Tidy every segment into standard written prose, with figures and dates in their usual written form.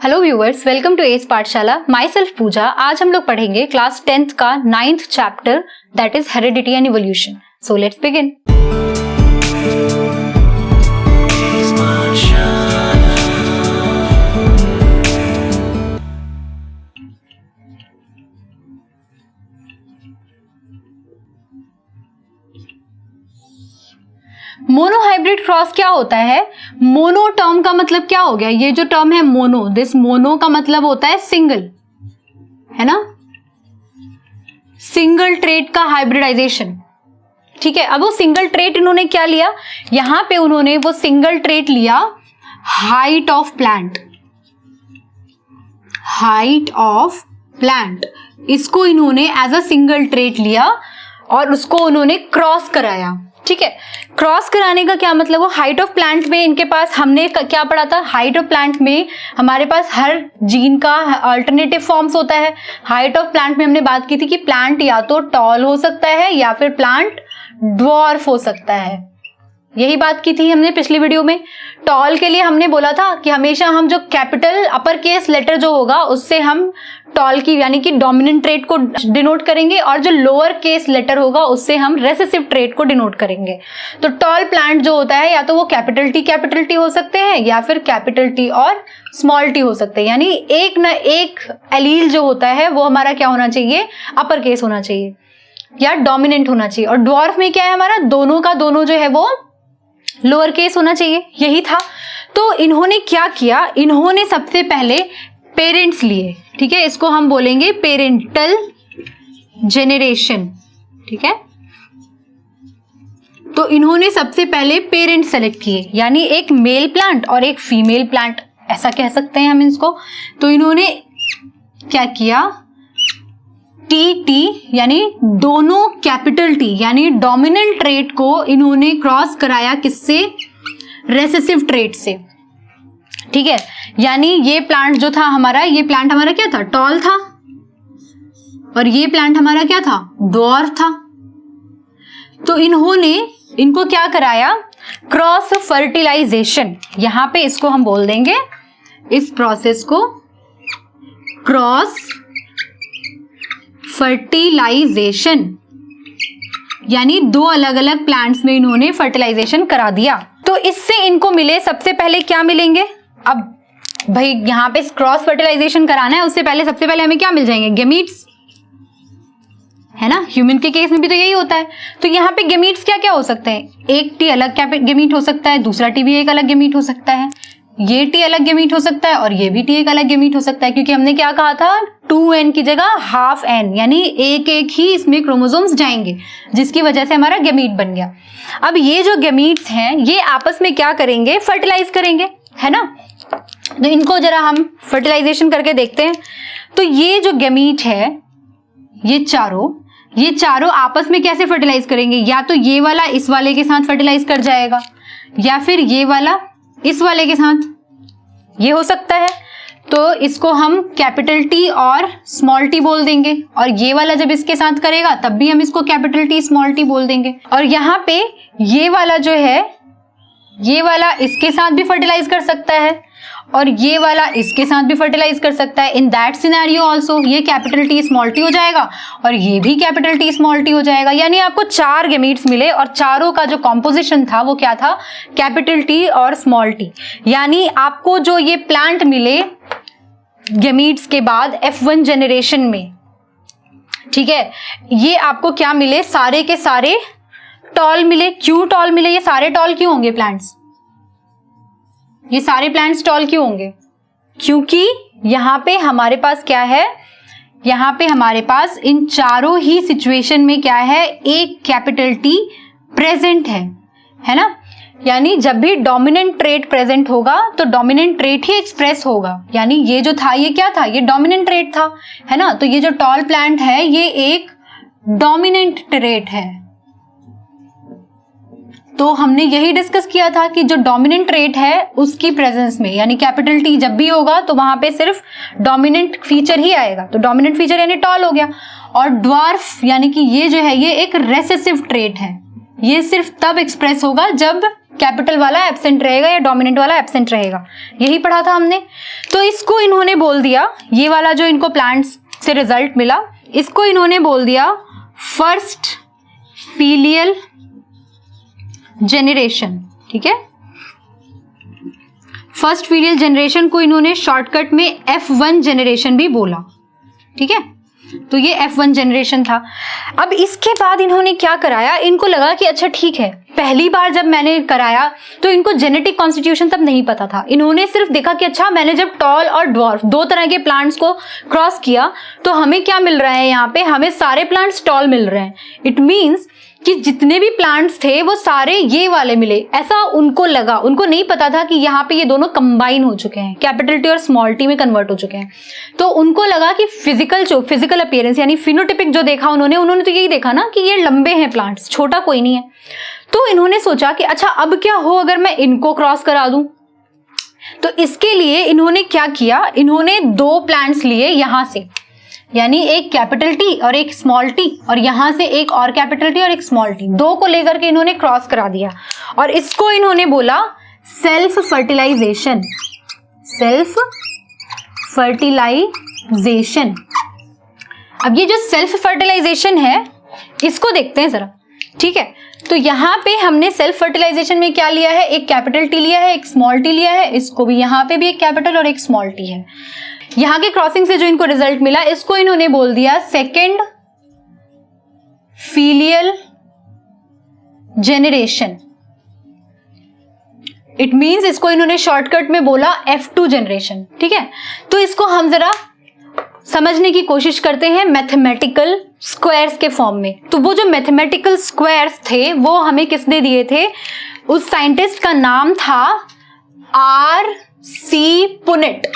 Hello viewers, welcome to S Pathshala. Myself Pooja. आज हम लोग पढ़ेंगे क्लास 10th का 9th chapter, that is heredity and evolution. So let's begin. Monohybrid cross क्या होता है? मोनो टर्म का मतलब क्या हो गया? ये जो टर्म है मोनो, दिस मोनो का मतलब होता है सिंगल, है ना, सिंगल ट्रेट का हाइब्रिडाइजेशन। ठीक है, अब वो सिंगल ट्रेट इन्होंने क्या लिया? यहां पे उन्होंने वो सिंगल ट्रेट लिया height of plant, height of plant, इसको इन्होंने एज अ सिंगल ट्रेट लिया और उसको उन्होंने क्रॉस कराया। ठीक है, क्रॉस कराने का क्या मतलब? वो हाइट ऑफ प्लांट में इनके पास हमने क्या पढ़ा था? हाइट ऑफ प्लांट में हमारे पास हर जीन का अल्टरनेटिव फॉर्म्स होता है। हाइट ऑफ प्लांट में हमने बात की थी कि प्लांट या तो टॉल हो सकता है या फिर प्लांट ड्वार्फ हो सकता है। यही बात की थी हमने पिछली वीडियो में। टॉल के लिए हमने बोला था कि हमेशा हम जो कैपिटल अपर केस लेटर जो होगा उससे हम टॉल की यानी कि डोमिनेंट ट्रेट को डिनोट करेंगे और जो लोअर केस लेटर होगा उससे हम रेसेसिव ट्रेट को डिनोट करेंगे। तो टॉल प्लांट जो होता है या तो वो कैपिटल टी हो सकते हैं या फिर कैपिटल टी और स्मॉल टी हो सकते हैं, यानी एक न एक एलील जो होता है वो हमारा क्या होना चाहिए? अपर केस होना चाहिए या डोमिनेंट होना चाहिए। और ड्वार्फ में क्या है हमारा? दोनों का दोनों जो है वो लोअर केस होना चाहिए। यही था। तो इन्होंने क्या किया? इन्होंने सबसे पहले पेरेंट्स लिए। ठीक है, इसको हम बोलेंगे पेरेंटल जेनरेशन। ठीक है, तो इन्होंने सबसे पहले पेरेंट सेलेक्ट किए, यानी एक मेल प्लांट और एक फीमेल प्लांट, ऐसा कह सकते हैं हम इसको। तो इन्होंने क्या किया? टी यानी दोनों कैपिटल टी यानी डोमिनेंट ट्रेट को इन्होंने क्रॉस कराया किससे? रेसेसिव ट्रेट से। ठीक है, यानी ये प्लांट जो था हमारा, ये प्लांट हमारा क्या था? टॉल था, और ये प्लांट हमारा क्या था? ड्वार्फ था। तो इन्होंने इनको क्या कराया? Cross fertilization. यहां पे इसको हम बोल देंगे, इस प्रोसेस को क्रॉस फर्टिलाइजेशन, यानी दो अलग अलग प्लांट्स में इन्होंने फर्टिलाइजेशन करा दिया। तो इससे इनको मिले, सबसे पहले क्या मिलेंगे? अब भाई यहां पे क्रॉस फर्टिलाइजेशन कराना है, उससे पहले सबसे पहले हमें क्या मिल जाएंगे? गेमीट्स, है ना। ह्यूमन के केस में भी तो यही होता है। तो यहाँ पे गेमीट्स क्या क्या हो सकते हैं? एक टी अलग गेमीट हो सकता है, दूसरा टी भी एक अलग गेमीट हो सकता है, ये टी अलग गेमीट हो सकता है और ये भी टी एक अलग गेमीट हो सकता है, क्योंकि हमने क्या कहा था? 2n की जगह हाफ n, यानी एक एक ही इसमें क्रोमोसोम्स जाएंगे, जिसकी वजह से हमारा गेमीट बन गया। अब ये जो गेमीट्स हैं ये आपस में क्या करेंगे? फर्टिलाइज करेंगे, है ना। तो इनको जरा हम फर्टिलाइजेशन करके देखते हैं। तो ये जो गेमीट है, ये चारों आपस में कैसे फर्टिलाइज करेंगे? या तो ये वाला इस वाले के साथ फर्टिलाइज कर जाएगा, या फिर ये वाला इस वाले के साथ, ये हो सकता है। तो इसको हम कैपिटल टी और स्मॉल टी बोल देंगे, और ये वाला जब इसके साथ करेगा तब भी हम इसको कैपिटल टी स्मॉल टी बोल देंगे। और यहाँ पे ये वाला जो है, ये वाला इसके साथ भी फर्टिलाइज कर सकता है और ये वाला इसके साथ भी फर्टिलाइज कर सकता है। इन दैट सिनेरियो ऑल्सो ये कैपिटल टी स्मॉल टी हो जाएगा और ये भी कैपिटल टी स्मॉल टी हो जाएगा। यानी आपको 4 गेमीट्स मिले और चारों का जो कॉम्पोजिशन था वो क्या था? कैपिटल टी और स्मॉल टी। यानी आपको जो ये प्लांट मिले गेमीट्स के बाद F1 जेनरेशन में, ठीक है, ये आपको क्या मिले? सारे के सारे टॉल मिले। क्यों टॉल मिले? ये सारे टॉल क्यों होंगे प्लांट्स? ये सारे प्लांट्स टॉल क्यों होंगे? क्योंकि यहां पे हमारे पास क्या है? यहां पे हमारे पास इन चारों ही सिचुएशन में क्या है? एक कैपिटल टी प्रेजेंट है ना। यानी जब भी डोमिनेंट ट्रेट प्रेजेंट होगा तो डोमिनेंट ट्रेट ही एक्सप्रेस होगा। यानी ये जो था ये क्या था? ये डोमिनेंट ट्रेट था, है ना। तो ये जो टॉल प्लांट है ये एक डोमिनेंट ट्रेट है। तो हमने यही डिस्कस किया था कि जो डोमिनेंट ट्रेट है उसकी प्रेजेंस में, यानी कैपिटल टी जब भी होगा तो वहां पे सिर्फ डोमिनेंट फीचर ही आएगा। तो डोमिनेंट फीचर यानी टॉल हो गया। और ड्वार्फ यानी कि ये जो है ये एक रेसेसिव ट्रेट है। ये सिर्फ तब एक्सप्रेस होगा जब कैपिटल वाला एब्सेंट रहेगा या डोमिनेंट वाला एब्सेंट रहेगा, यही पढ़ा था हमने। तो इसको इन्होंने बोल दिया, ये वाला जो इनको प्लांट्स से रिजल्ट मिला, इसको इन्होंने बोल दिया फर्स्ट फीलियल जेनरेशन। ठीक है, फर्स्ट फीलियल जनरेशन को इन्होंने शॉर्टकट में F1 जनरेशन भी बोला। ठीक है, तो ये F1 जनरेशन था। अब इसके बाद इन्होंने क्या कराया, इनको लगा कि अच्छा ठीक है, पहली बार जब मैंने कराया तो इनको जेनेटिक कॉन्स्टिट्यूशन तब नहीं पता था। इन्होंने सिर्फ देखा कि अच्छा मैंने जब टॉल और ड्वार्फ दो तरह के प्लांट्स को क्रॉस किया तो हमें क्या मिल रहा है, यहाँ पे हमें सारे प्लांट्स टॉल मिल रहे हैं। इट मीन्स कि जितने भी प्लांट्स थे वो सारे ये वाले मिले, ऐसा उनको लगा। उनको नहीं पता था कि यहाँ पे ये दोनों कंबाइन हो चुके हैं, कैपिटल टी और स्मॉल टी में कन्वर्ट हो चुके हैं। तो उनको लगा कि फिजिकल अपीयरेंस यानी फिनोटिपिक जो देखा उन्होंने तो यही देखा ना कि ये लंबे हैं प्लांट्स, छोटा कोई नहीं है। तो इन्होंने सोचा कि अच्छा अब क्या हो अगर मैं इनको क्रॉस करा दूं। तो इसके लिए इन्होंने क्या किया, इन्होंने दो प्लांट्स लिए यहां से, यानी एक कैपिटल टी और एक स्मॉल टी, और यहां से एक और कैपिटल टी और एक स्मॉल टी, दो को लेकर के इन्होंने क्रॉस करा दिया और इसको इन्होंने बोला सेल्फ फर्टिलाइजेशन। Self fertilisation. अब ये जो सेल्फ फर्टिलाइजेशन है इसको देखते हैं जरा। ठीक है, तो यहां पे हमने सेल्फ फर्टिलाइजेशन में क्या लिया है, एक कैपिटल टी लिया है, एक स्मॉल टी लिया है, इसको भी यहां पे भी एक कैपिटल और एक स्मॉल टी है। यहां के क्रॉसिंग से जो इनको रिजल्ट मिला इसको इन्होंने बोल दिया second filial generation. It means इसको इन्होंने शॉर्टकट में बोला F2 जनरेशन। ठीक है, तो इसको हम जरा समझने की कोशिश करते हैं मैथमेटिकल स्क्वायर्स के फॉर्म में। तो वो जो मैथमेटिकल स्क्वायर्स थे वो हमें किसने दिए थे, उस साइंटिस्ट का नाम था R.C. पुनेट।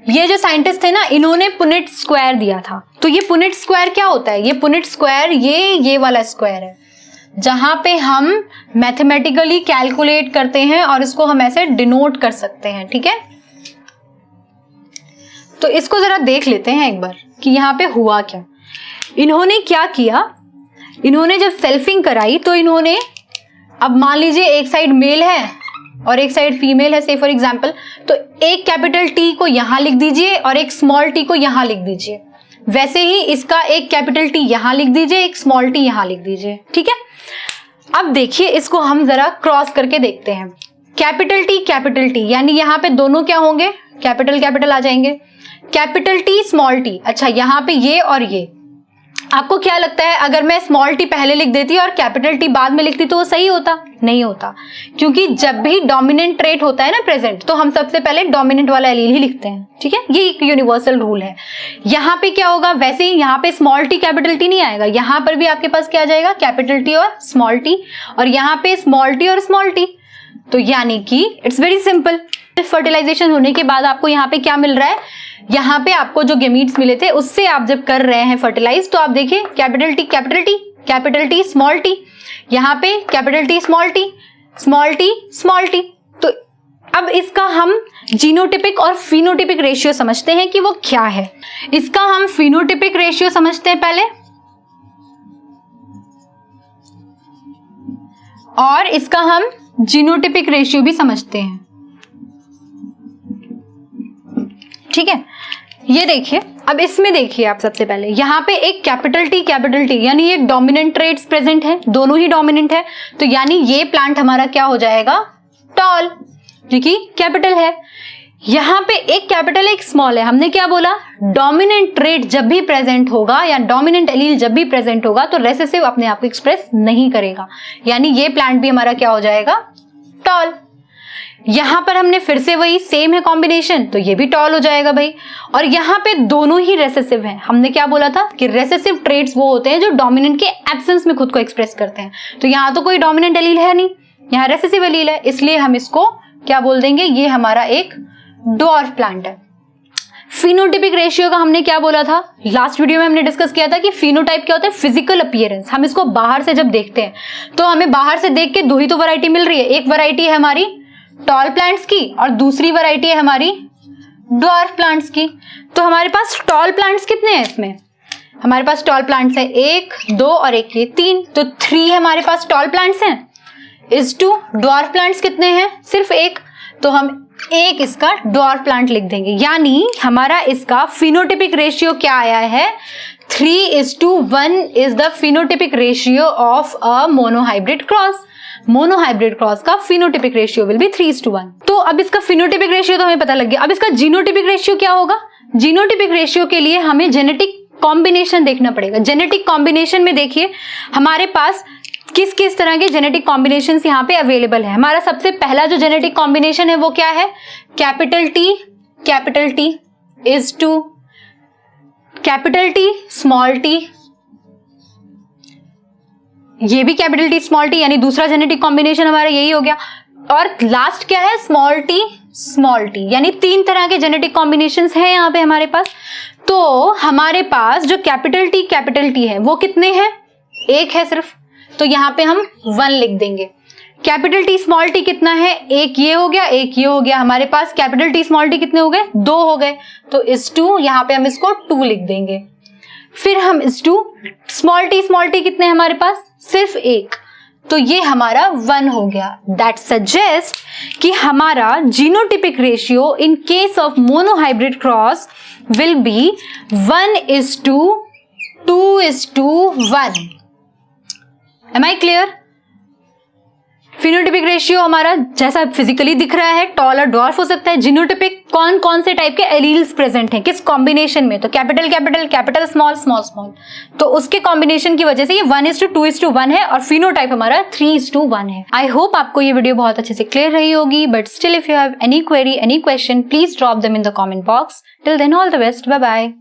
ये जो साइंटिस्ट थे ना, इन्होंने पुनेट स्क्वायर दिया था। तो ये पुनेट स्क्वायर क्या होता है, ये पुनेट स्क्वायर ये वाला स्क्वायर है जहां पे हम मैथमेटिकली कैलकुलेट करते हैं और इसको हम ऐसे डिनोट कर सकते हैं। ठीक है, तो इसको जरा देख लेते हैं एक बार कि यहाँ पे हुआ क्या। इन्होंने क्या किया, इन्होंने जब सेल्फिंग कराई तो इन्होंने, अब मान लीजिए एक साइड मेल है और एक साइड फीमेल है, से फॉर एग्जांपल, तो एक कैपिटल टी को यहां लिख दीजिए और एक स्मॉल टी को यहां लिख दीजिए। वैसे ही इसका एक कैपिटल टी यहां लिख दीजिए, एक स्मॉल टी यहां लिख दीजिए। ठीक है, अब देखिए इसको हम जरा क्रॉस करके देखते हैं। कैपिटल टी यानी यहाँ पे दोनों क्या होंगे, कैपिटल आ जाएंगे, कैपिटल टी स्मॉल टी। अच्छा, यहाँ पे ये और ये, आपको क्या लगता है अगर मैं स्मॉल टी पहले लिख देती और कैपिटल टी बाद में लिखती तो वो सही होता? नहीं होता, क्योंकि जब भी डोमिनेंट ट्रेट होता है ना प्रेजेंट, तो हम सबसे पहले डोमिनेंट वाला एलील ही लिखते हैं। ठीक है, ये एक यूनिवर्सल रूल है। यहाँ पे क्या होगा, वैसे ही यहाँ पे स्मॉल टी कैपिटल टी नहीं आएगा, यहाँ पर भी आपके पास क्या आ जाएगा, कैपिटल टी और स्मॉल टी, और यहाँ पे स्मॉल टी और स्मॉल टी। तो यानी कि इट्स वेरी सिंपल, फर्टिलाइजेशन होने के बाद आपको यहाँ पे क्या मिल रहा है, यहाँ पे आपको जो गेमीट्स मिले थे उससे आप जब कर रहे हैं फर्टिलाइज, तो आप देखिए कैपिटल टी स्मॉल टी, यहाँ पे कैपिटल टी स्मॉल टी। तो अब इसका हम जीनोटिपिक और फिनोटिपिक रेशियो समझते हैं कि वो क्या है। इसका हम फिनोटिपिक रेशियो समझते हैं पहले, और इसका हम जीनोटिपिक रेशियो भी समझते हैं। ठीक है, ये देखिए, अब इसमें देखिए आप सबसे पहले यहाँ पे एक कैपिटल टी यानी एक डोमिनेंट ट्रेट्स प्रेजेंट है, दोनों ही डोमिनेंट है। तो यानी ये प्लांट हमारा क्या हो जाएगा, टॉल, जो कि कैपिटल है। यहाँ पे एक कैपिटल एक स्मॉल है। हमने क्या बोला, डोमिनेंट ट्रेट जब भी प्रेजेंट होगा या डोमिनेंट एलील जब भी प्रेजेंट होगा तो रेसेसिव अपने आप को एक्सप्रेस नहीं करेगा, यानी ये प्लांट भी हमारा क्या हो जाएगा, टॉल। यहां पर हमने फिर से वही सेम है कॉम्बिनेशन, तो ये भी टॉल हो जाएगा भाई। और यहाँ पे दोनों ही रेसेसिव हैं। हमने क्या बोला था कि रेसेसिव ट्रेट्स वो होते हैं जो डोमिनेंट के एब्सेंस में खुद को एक्सप्रेस करते हैं। तो यहाँ तो कोई डोमिनेंट एलील है नहीं, यहाँ रेसेसिव एलील है, इसलिए हम इसको क्या बोल देंगे, ये हमारा एक ड्वार्फ प्लांट है। फिनोटाइपिक रेशियो का हमने क्या बोला था, लास्ट वीडियो में हमने डिस्कस किया था कि फिनोटाइप क्या होता है, फिजिकल अपीयरेंस। हम इसको बाहर से जब देखते हैं तो हमें बाहर से देख के दो ही तो वैरायटी मिल रही है, एक वैरायटी है हमारी टॉल प्लांट्स की और दूसरी वैरायटी है हमारी ड्वार्फ प्लांट्स की। तो हमारे पास टॉल प्लांट्स कितने हैं, इसमें हमारे पास टॉल प्लांट्स है 1, 2 और 1 ये 3, तो 3 हमारे पास टॉल प्लांट्स हैं। इज टू ड्वार्फ प्लांट्स कितने हैं? सिर्फ एक, तो हम एक इसका ड्वार्फ प्लांट लिख देंगे, यानी हमारा इसका फिनोटिपिक रेशियो क्या आया है? 3:1 is the phenotypic ratio of a monohybrid cross. Monohybrid cross का फिनोटिपिक रेशियो विल बी 3:1। तो अब इसका फिनोटिपिक रेशियो तो हमें पता लग गया, अब इसका जीनोटिपिक रेशियो क्या होगा? जीनोटिपिक रेशियो के लिए हमें जेनेटिक कॉम्बिनेशन देखना पड़ेगा। जेनेटिक कॉम्बिनेशन में देखिए हमारे पास किस किस तरह के जेनेटिक कॉम्बिनेशन यहाँ पे अवेलेबल है। हमारा सबसे पहला जो जेनेटिक कॉम्बिनेशन है वो क्या है? Capital T is to capital T small T, ये भी कैपिटल टी स्मॉल टी, यानी दूसरा जेनेटिक कॉम्बिनेशन हमारा यही हो गया। और लास्ट क्या है? स्मॉल टी, यानी 3 तरह के जेनेटिक कॉम्बिनेशंस हैं यहाँ पे हमारे पास। तो हमारे पास जो कैपिटल टी है वो कितने हैं? एक है सिर्फ, तो यहाँ पे हम 1 लिख देंगे। कैपिटल टी स्मॉल टी कितना है? एक ये हो गया, एक ये हो गया। हमारे पास कैपिटल टी स्मॉल टी कितने हो गए? 2 हो गए, तो इस 2 यहाँ पे हम इसको 2 लिख देंगे। फिर हम इस 2 स्मॉल टी कितने हैं हमारे पास? सिर्फ एक, तो ये हमारा 1 हो गया। दैट सजेस्ट कि हमारा genotypic ratio in case of monohybrid cross will be 1:2:1। Am I clear? Phenotypic ratio हमारा जैसा फिजिकली दिख रहा है, टॉल और डॉर्फ हो सकता है। जीनोटिपिक कौन कौन से टाइप के एलील्स प्रेजेंट हैं, किस कॉम्बिनेशन में? तो कैपिटल स्मॉल स्मॉल, तो उसके कॉम्बिनेशन की वजह से ये 1:2:1 है और फिनोटाइप हमारा 3:1 है। आई होप आपको ये वीडियो बहुत अच्छे से क्लियर रही होगी, but still if you have any query, any question, please drop them in the comment box. Till then all the best, bye bye.